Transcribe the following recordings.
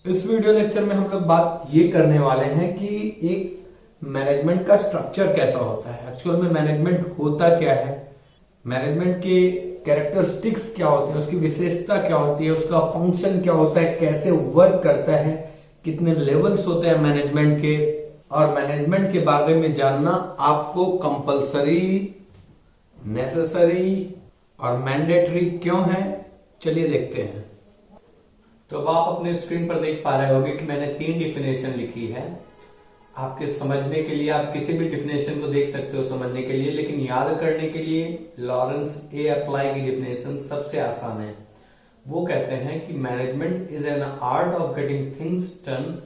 इस video lecture में हम लोग बात ये करने वाले हैं कि एक मैनेजमेंट का स्ट्रक्चर कैसा होता है। एक्चुअल में मैनेजमेंट होता क्या है, मैनेजमेंट के कैरेक्टरिस्टिक्स क्या होते हैं, उसकी विशेषता क्या होती है, उसका फंक्शन क्या होता है, कैसे वर्क करता है, कितने लेवल्स होते हैं मैनेजमेंट के। और मैनेजमेंट के बारे में जानना आपको कंपलसरी, नेसेसरी और मैंडेटरी क्यों है, चलिए देखते हैं। तो अब आप अपने स्क्रीन पर देख पा रहे होंगे कि मैंने 3 डिफिनेशन लिखी है आपके समझने के लिए। आप किसी भी डिफिनेशन को देख सकते हो समझने के लिए, लेकिन याद करने के लिए लॉरेंस ए अप्लाई की डिफिनेशन सबसे आसान है। वो कहते हैं कि management is an art of getting things done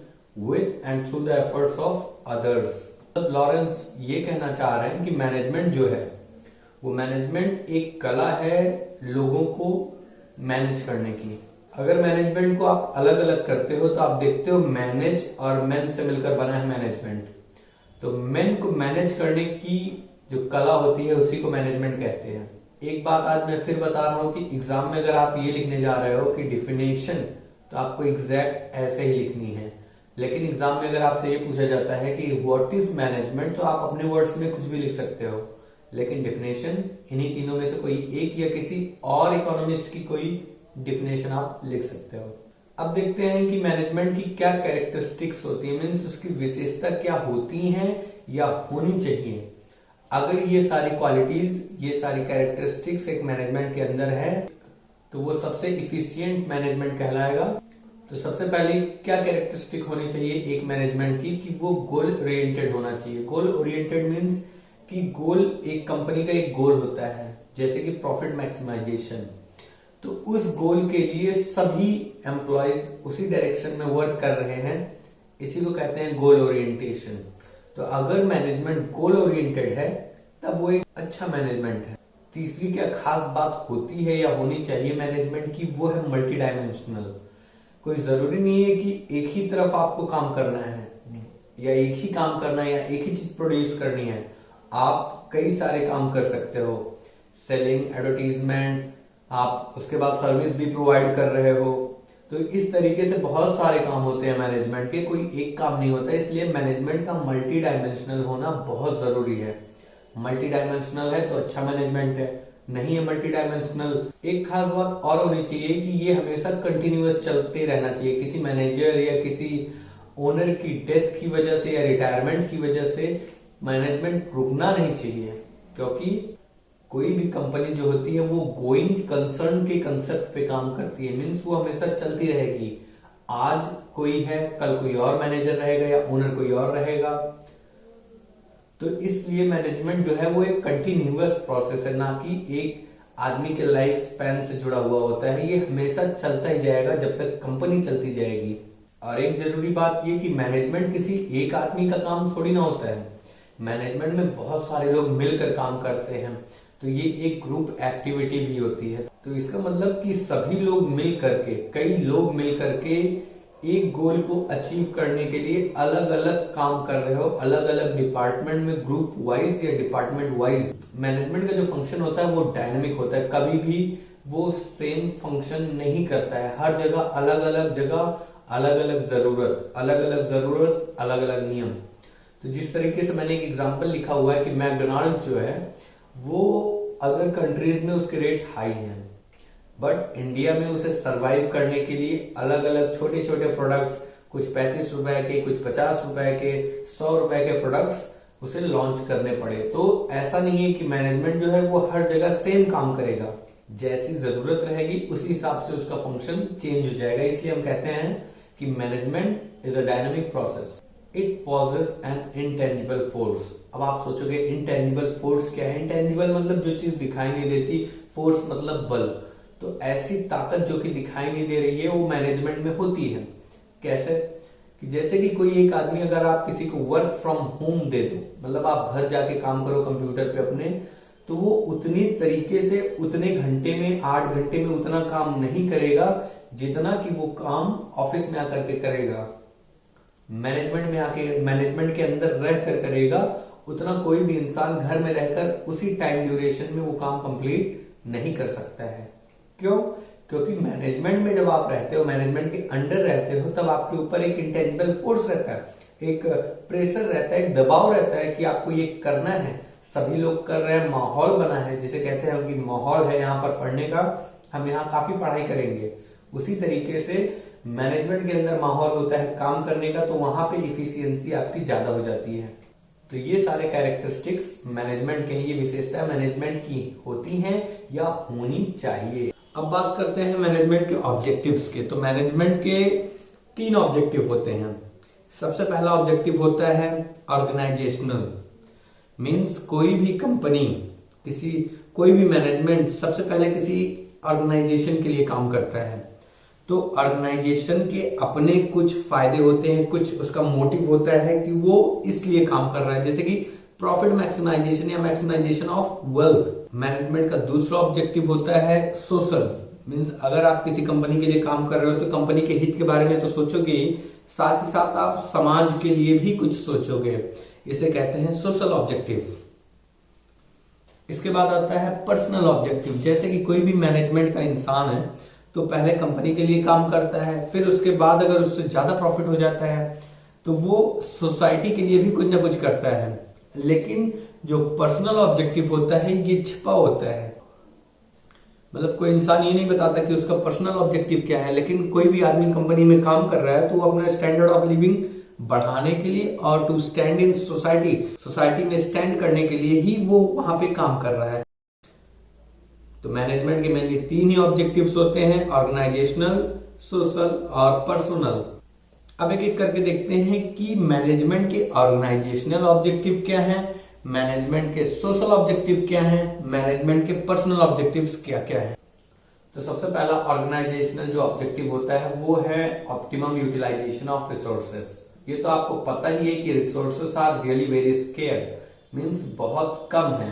with and through the efforts of others. Lawrence ये कहना चाह रहे हैं कि मैनेजमेंट जो है वो मैनेजमेंट एक कला है लोगों को मैनेज करने की। अगर मैनेजमेंट को आप अलग अलग करते हो तो आप देखते हो मैनेज और मैन से मिलकर बना है मैनेजमेंट। तो मैन को मैनेज करने की जो कला होती है उसी को मैनेजमेंट कहते हैं। एक बात आज मैं फिर बता रहा हूं कि एग्जाम में अगर आप ये लिखने जा रहे हो कि डिफिनेशन, तो आपको एग्जैक्ट ऐसे ही लिखनी है। लेकिन एग्जाम में अगर आपसे ये पूछा जाता है कि व्हाट इज मैनेजमेंट, तो आप अपने वर्ड्स में कुछ भी लिख सकते हो, लेकिन डिफिनेशन इन्हीं तीनों में से कोई एक या किसी और इकोनॉमिस्ट की कोई डिफिनेशन आप लिख सकते हो। अब देखते हैं कि मैनेजमेंट की क्या कैरेक्टरिस्टिक्स होती है, मीन्स उसकी विशेषता क्या होती हैं या होनी चाहिए। अगर ये सारी क्वालिटीज, ये सारी कैरेक्टरिस्टिक्स एक मैनेजमेंट के अंदर है तो वो सबसे इफिशियंट मैनेजमेंट कहलाएगा। तो सबसे पहले क्या कैरेक्टरिस्टिक होनी चाहिए एक मैनेजमेंट की कि वो गोल ओरिएंटेड होना चाहिए। गोल ओरिएंटेड मीन्स कि गोल, एक कंपनी का एक गोल होता है जैसे कि प्रॉफिट मैक्सिमाइजेशन, तो उस गोल के लिए सभी एम्प्लॉयज उसी डायरेक्शन में वर्क कर रहे हैं, इसी को कहते हैं गोल ओरिएंटेशन। तो अगर मैनेजमेंट गोल ओरिएंटेड है तब वो एक अच्छा मैनेजमेंट है। तीसरी क्या खास बात होती है या होनी चाहिए मैनेजमेंट की, वो है मल्टी डायमेंशनल। कोई जरूरी नहीं है कि एक ही तरफ आपको काम करना है या एक ही काम करना है या एक ही चीज प्रोड्यूस करनी है। आप कई सारे काम कर सकते हो, सेलिंग, एडवर्टीजमेंट, आप उसके बाद सर्विस भी प्रोवाइड कर रहे हो। तो इस तरीके से बहुत सारे काम होते हैं मैनेजमेंट के, कोई एक काम नहीं होता। इसलिए मैनेजमेंट का मल्टी डायमेंशनल होना बहुत जरूरी है। मल्टी डायमेंशनल है तो अच्छा मैनेजमेंट है, नहीं है मल्टी डायमेंशनल। एक खास बात और होनी चाहिए कि ये हमेशा कंटिन्यूअस चलते रहना चाहिए। किसी मैनेजर या किसी ओनर की डेथ की वजह से या रिटायरमेंट की वजह से मैनेजमेंट रुकना नहीं चाहिए, क्योंकि कोई भी कंपनी जो होती है वो गोइंग कंसर्न के कंसेप्ट पे काम करती है। मीन्स वो हमेशा चलती रहेगी। आज कोई है, कल कोई और मैनेजर रहेगा या ओनर कोई और रहेगा। तो इसलिए मैनेजमेंट जो है वो एक कंटिन्यूअस प्रोसेस है, ना कि एक आदमी के लाइफ स्पैन से जुड़ा हुआ होता है। ये हमेशा चलता ही जाएगा जब तक कंपनी चलती जाएगी। और एक जरूरी बात ये कि मैनेजमेंट किसी एक आदमी का काम थोड़ी ना होता है। मैनेजमेंट में बहुत सारे लोग मिलकर काम करते हैं, तो ये एक ग्रुप एक्टिविटी भी होती है। तो इसका मतलब कि सभी लोग मिल करके, कई लोग मिल करके एक गोल को अचीव करने के लिए अलग अलग काम कर रहे हो, अलग अलग डिपार्टमेंट में, ग्रुप वाइज या डिपार्टमेंट वाइज। मैनेजमेंट का जो फंक्शन होता है वो डायनेमिक होता है, कभी भी वो सेम फंक्शन नहीं करता है। हर जगह अलग अलग जगह, अलग अलग जरूरत, अलग अलग जरूरत, अलग अलग नियम। तो जिस तरीके से मैंने एक एग्जाम्पल लिखा हुआ है कि मैकडोनाल्ड्स जो है वो अदर कंट्रीज में उसके रेट हाई हैं, बट इंडिया में उसे सरवाइव करने के लिए अलग अलग छोटे छोटे प्रोडक्ट्स, कुछ 35 रुपए के, कुछ 50 रुपए के, 100 रुपए के प्रोडक्ट्स उसे लॉन्च करने पड़े। तो ऐसा नहीं है कि मैनेजमेंट जो है वो हर जगह सेम काम करेगा, जैसी जरूरत रहेगी उसी हिसाब से उसका फंक्शन चेंज हो जाएगा। इसलिए हम कहते हैं कि management is a dynamic process. It possesses an intangible force. अब आप सोचोगे इंटेंजिबल फोर्स क्या है? इंटेंजिबल मतलब जो चीज दिखाई नहीं देती, फोर्स मतलब बल। तो ऐसी ताकत जो कि दिखाई नहीं दे रही है वो मैनेजमेंट में होती है। कैसे? कि जैसे कि कोई एक आदमी, अगर आप किसी को वर्क फ्रॉम होम दे दो, मतलब आप घर जाके काम करो कंप्यूटर पे अपने, तो वो उतनी तरीके से उतने घंटे में, 8 घंटे में उतना काम नहीं करेगा जितना कि वो काम ऑफिस में आकर के करेगा, मैनेजमेंट में आके, मैनेजमेंट के अंदर रह कर करेगा। उतना कोई भी इंसान घर में रहकर उसी टाइम ड्यूरेशन में वो काम कंप्लीट नहीं कर सकता है। क्यों? क्योंकि मैनेजमेंट में जब आप रहते हो, मैनेजमेंट के अंडर रहते हो, तब आपके ऊपर एक इंटेंजिबल फोर्स रहता है, एक प्रेशर रहता है, एक दबाव रहता है कि आपको ये करना है। सभी लोग कर रहे हैं, माहौल बना है, जिसे कहते हैं कि माहौल है यहाँ पर पढ़ने का, हम यहाँ काफी पढ़ाई करेंगे। उसी तरीके से मैनेजमेंट के अंदर माहौल होता है काम करने का, तो वहां पे इफिशियंसी आपकी ज्यादा हो जाती है। तो ये सारे कैरेक्टरिस्टिक्स मैनेजमेंट के, ये विशेषता मैनेजमेंट की होती हैं या होनी चाहिए। अब बात करते हैं मैनेजमेंट के ऑब्जेक्टिव्स के। तो मैनेजमेंट के 3 ऑब्जेक्टिव होते हैं। सबसे पहला ऑब्जेक्टिव होता है ऑर्गेनाइजेशनल, मीन्स कोई भी कंपनी, कोई भी मैनेजमेंट सबसे पहले किसी ऑर्गेनाइजेशन के लिए काम करता है। तो ऑर्गेनाइजेशन के अपने कुछ फायदे होते हैं, कुछ उसका मोटिव होता है कि वो इसलिए काम कर रहा है, जैसे कि प्रॉफिट मैक्सिमाइजेशन या मैक्सिमाइजेशन ऑफ वेल्थ। मैनेजमेंट का दूसरा ऑब्जेक्टिव होता है सोशल, मीन्स अगर आप किसी कंपनी के लिए काम कर रहे हो तो कंपनी के हित के बारे में तो सोचोगे, साथ ही साथ आप समाज के लिए भी कुछ सोचोगे, इसे कहते हैं सोशल ऑब्जेक्टिव। इसके बाद आता है पर्सनल ऑब्जेक्टिव, जैसे कि कोई भी मैनेजमेंट का इंसान है तो पहले कंपनी के लिए काम करता है, फिर उसके बाद अगर उससे ज्यादा प्रॉफिट हो जाता है तो वो सोसाइटी के लिए भी कुछ ना कुछ करता है। लेकिन जो पर्सनल ऑब्जेक्टिव होता है ये छिपा होता है, मतलब कोई इंसान ये नहीं बताता कि उसका पर्सनल ऑब्जेक्टिव क्या है। लेकिन कोई भी आदमी कंपनी में काम कर रहा है तो वो अपना स्टैंडर्ड ऑफ लिविंग बढ़ाने के लिए और टू स्टैंड इन सोसाइटी में स्टैंड करने के लिए ही वो वहां पे काम कर रहा है। तो मैनेजमेंट के मेनली 3 ही ऑब्जेक्टिव्स होते हैं, ऑर्गेनाइजेशनल, सोशल और पर्सनल। अब एक एक करके देखते हैं कि मैनेजमेंट के ऑर्गेनाइजेशनल ऑब्जेक्टिव क्या है, मैनेजमेंट के सोशल ऑब्जेक्टिव क्या है, मैनेजमेंट के पर्सनल ऑब्जेक्टिव्स क्या क्या है। तो सबसे पहला ऑर्गेनाइजेशनल जो ऑब्जेक्टिव होता है वो है ऑप्टिमम यूटिलाइजेशन ऑफ रिसोर्सेस। ये तो आपको पता ही है कि resources are really very scarce, means बहुत कम है।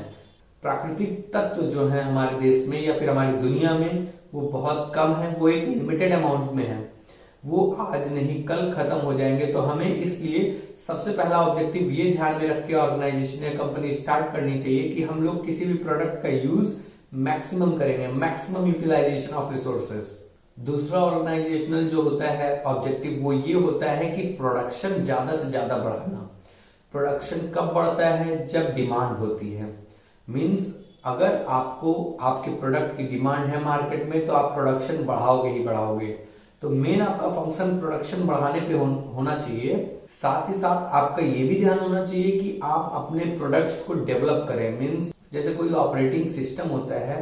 प्राकृतिक तत्व जो है हमारे देश में या फिर हमारी दुनिया में वो बहुत कम है, वो एक लिमिटेड अमाउंट में है, वो आज नहीं कल खत्म हो जाएंगे। तो हमें इसलिए सबसे पहला ऑब्जेक्टिव ये ध्यान में रख के ऑर्गेनाइजेशन या कंपनी स्टार्ट करनी चाहिए कि हम लोग किसी भी प्रोडक्ट का यूज मैक्सिमम करेंगे, मैक्सिमम यूटिलाइजेशन ऑफ रिसोर्सेस। दूसरा ऑर्गेनाइजेशनल जो होता है ऑब्जेक्टिव वो ये होता है कि प्रोडक्शन ज्यादा से ज्यादा बढ़ाना। प्रोडक्शन कब बढ़ता है? जब डिमांड होती है, मीन्स अगर आपको आपके प्रोडक्ट की डिमांड है मार्केट में तो आप प्रोडक्शन बढ़ाओगे ही बढ़ाओगे। तो मेन आपका फंक्शन प्रोडक्शन बढ़ाने पे होना चाहिए। साथ ही साथ आपका ये भी ध्यान होना चाहिए कि आप अपने प्रोडक्ट्स को डेवलप करें, मीन्स जैसे कोई ऑपरेटिंग सिस्टम होता है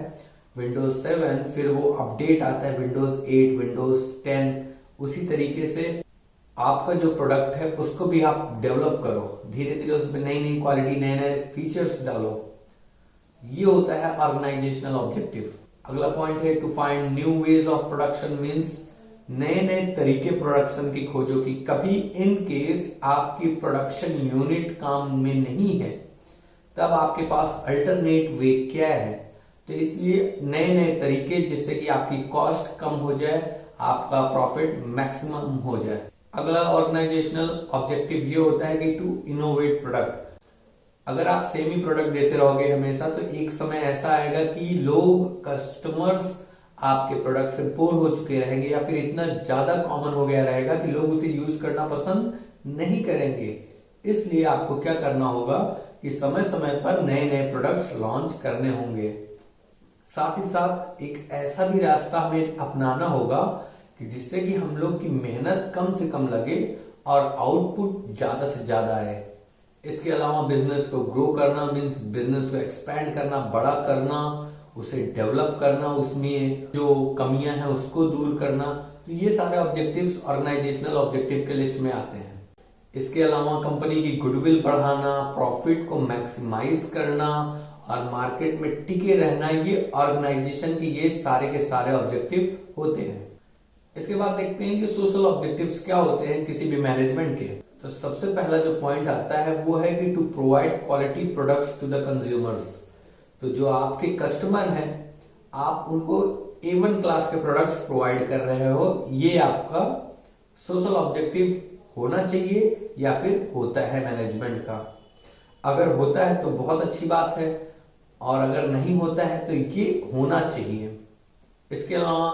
विंडोज 7, फिर वो अपडेट आता है विंडोज 8, विंडोज 10, उसी तरीके से आपका जो प्रोडक्ट है उसको भी आप डेवलप करो, धीरे धीरे उसमें नई नई क्वालिटी, नए नए फीचर्स डालो। ये होता है ऑर्गेनाइजेशनल ऑब्जेक्टिव। अगला पॉइंट है to find new ways of production, means नए नए तरीके प्रोडक्शन की खोजो कि कभी इन केस आपकी प्रोडक्शन यूनिट काम में नहीं है तब आपके पास अल्टरनेट वे क्या है। तो इसलिए नए नए तरीके जिससे कि आपकी कॉस्ट कम हो जाए, आपका प्रॉफिट मैक्सिमम हो जाए। अगला ऑर्गेनाइजेशनल ऑब्जेक्टिव ये होता है कि टू इनोवेट प्रोडक्ट। अगर आप सेम ही प्रोडक्ट देते रहोगे हमेशा तो एक समय ऐसा आएगा कि लोग, कस्टमर्स आपके प्रोडक्ट से बोर हो चुके रहेंगे या फिर इतना ज्यादा कॉमन हो गया रहेगा कि लोग उसे यूज करना पसंद नहीं करेंगे। इसलिए आपको क्या करना होगा कि समय समय पर नए नए प्रोडक्ट्स लॉन्च करने होंगे। साथ ही साथ एक ऐसा भी रास्ता हमें अपनाना होगा कि जिससे कि हम लोग की मेहनत कम से कम लगे और आउटपुट ज्यादा से ज्यादा आए। इसके अलावा बिजनेस को ग्रो करना, मीन्स बिजनेस को एक्सपैंड करना, बड़ा करना, उसे डेवलप करना, उसमें जो कमियां हैं उसको दूर करना। तो ये सारे ऑब्जेक्टिव्स ऑर्गेनाइजेशनल ऑब्जेक्टिव के लिस्ट में आते हैं। इसके अलावा कंपनी की गुडविल बढ़ाना, प्रॉफिट को मैक्सिमाइज करना और मार्केट में टिके रहना, ये ऑर्गेनाइजेशन के ये सारे के सारे ऑब्जेक्टिव होते हैं। इसके बाद देखते हैं कि सोशल ऑब्जेक्टिव्स क्या होते हैं किसी भी मैनेजमेंट के। तो सबसे पहला जो पॉइंट आता है वो है कि to provide quality products to the consumers. तो जो आपके कस्टमर हैं आप उनको A1 क्लास के प्रोडक्ट्स प्रोवाइड कर रहे हो, ये आपका सोशल ऑब्जेक्टिव होना चाहिए या फिर होता है मैनेजमेंट का। अगर होता है तो बहुत अच्छी बात है और अगर नहीं होता है तो ये होना चाहिए। इसके अलावा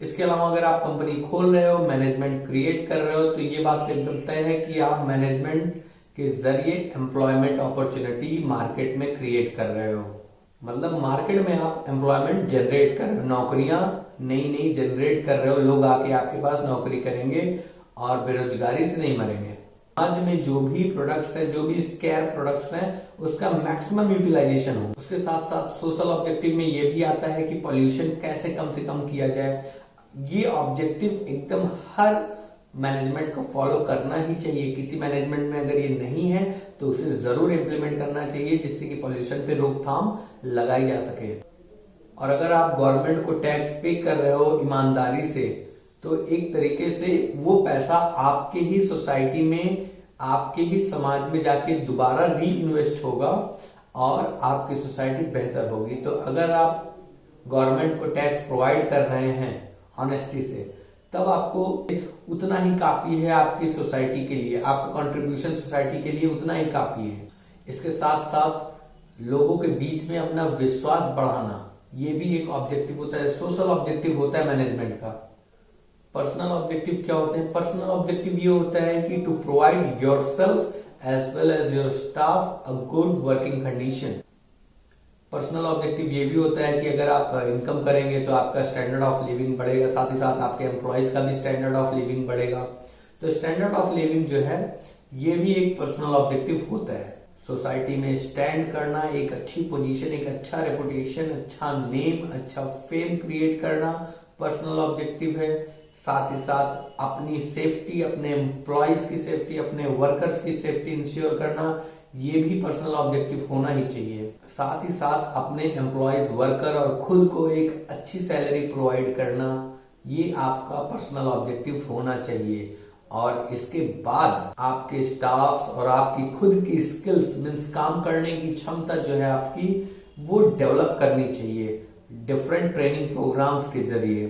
इसके अलावा अगर आप कंपनी खोल रहे हो, मैनेजमेंट क्रिएट कर रहे हो, तो ये बात एकदम तय है कि आप मैनेजमेंट के जरिए एम्प्लॉयमेंट अपॉर्चुनिटी मार्केट में क्रिएट कर रहे हो। मतलब मार्केट में आप एम्प्लॉयमेंट जनरेट कर रहे हो, नौकरियां नई नई जनरेट कर रहे हो, लोग आके आपके पास नौकरी करेंगे और बेरोजगारी से नहीं मरेंगे। आज में जो भी प्रोडक्ट्स है, जो भी स्केयर प्रोडक्ट्स हैं, उसका मैक्सिमम यूटिलाइजेशन हो। उसके साथ साथ सोशल ऑब्जेक्टिव में ये भी आता है कि पॉल्यूशन कैसे कम से कम किया जाए। ये ऑब्जेक्टिव एकदम हर मैनेजमेंट को फॉलो करना ही चाहिए। किसी मैनेजमेंट में अगर ये नहीं है तो उसे जरूर इंप्लीमेंट करना चाहिए, जिससे कि पॉल्यूशन पे रोकथाम लगाई जा सके। और अगर आप गवर्नमेंट को टैक्स पे कर रहे हो ईमानदारी से, तो एक तरीके से वो पैसा आपके ही सोसाइटी में, आपके ही समाज में जाके दोबारा री इन्वेस्ट होगा और आपकी सोसाइटी बेहतर होगी। तो अगर आप गवर्नमेंट को टैक्स प्रोवाइड कर रहे हैं ऑनेस्टी से, तब आपको उतना ही काफी है आपकी सोसाइटी के लिए, आपका कंट्रीब्यूशन सोसाइटी के लिए उतना ही काफी है। इसके साथ साथ लोगों के बीच में अपना विश्वास बढ़ाना, ये भी एक ऑब्जेक्टिव होता है, सोशल ऑब्जेक्टिव होता है मैनेजमेंट का। पर्सनल ऑब्जेक्टिव क्या होते हैं? पर्सनल ऑब्जेक्टिव ये होता है कि to provide yourself as well as your staff a good working condition. Personal objective ये भी होता है कि अगर आप इनकम करेंगे तो आपका स्टैंडर्ड ऑफ लिविंग बढ़ेगा, साथ ही साथ आपके एम्प्लॉयज का भी स्टैंडर्ड ऑफ लिविंग बढ़ेगा। तो स्टैंडर्ड ऑफ लिविंग जो है ये भी एक पर्सनल ऑब्जेक्टिव होता है। सोसाइटी में स्टैंड करना, एक अच्छी पोजीशन, एक अच्छा रेपुटेशन, अच्छा नेम, अच्छा फेम क्रिएट करना पर्सनल ऑब्जेक्टिव है। साथ ही साथ अपनी सेफ्टी, अपने एम्प्लॉयज की सेफ्टी, अपने वर्कर्स की सेफ्टी इंश्योर करना, ये भी पर्सनल ऑब्जेक्टिव होना ही चाहिए। साथ ही साथ अपने एम्प्लॉयज, वर्कर और खुद को एक अच्छी सैलरी प्रोवाइड करना, ये आपका पर्सनल ऑब्जेक्टिव होना चाहिए। और इसके बाद आपके स्टाफ्स और आपकी खुद की स्किल्स मीन्स काम करने की क्षमता जो है आपकी, वो डेवलप करनी चाहिए डिफरेंट ट्रेनिंग प्रोग्राम्स के जरिए।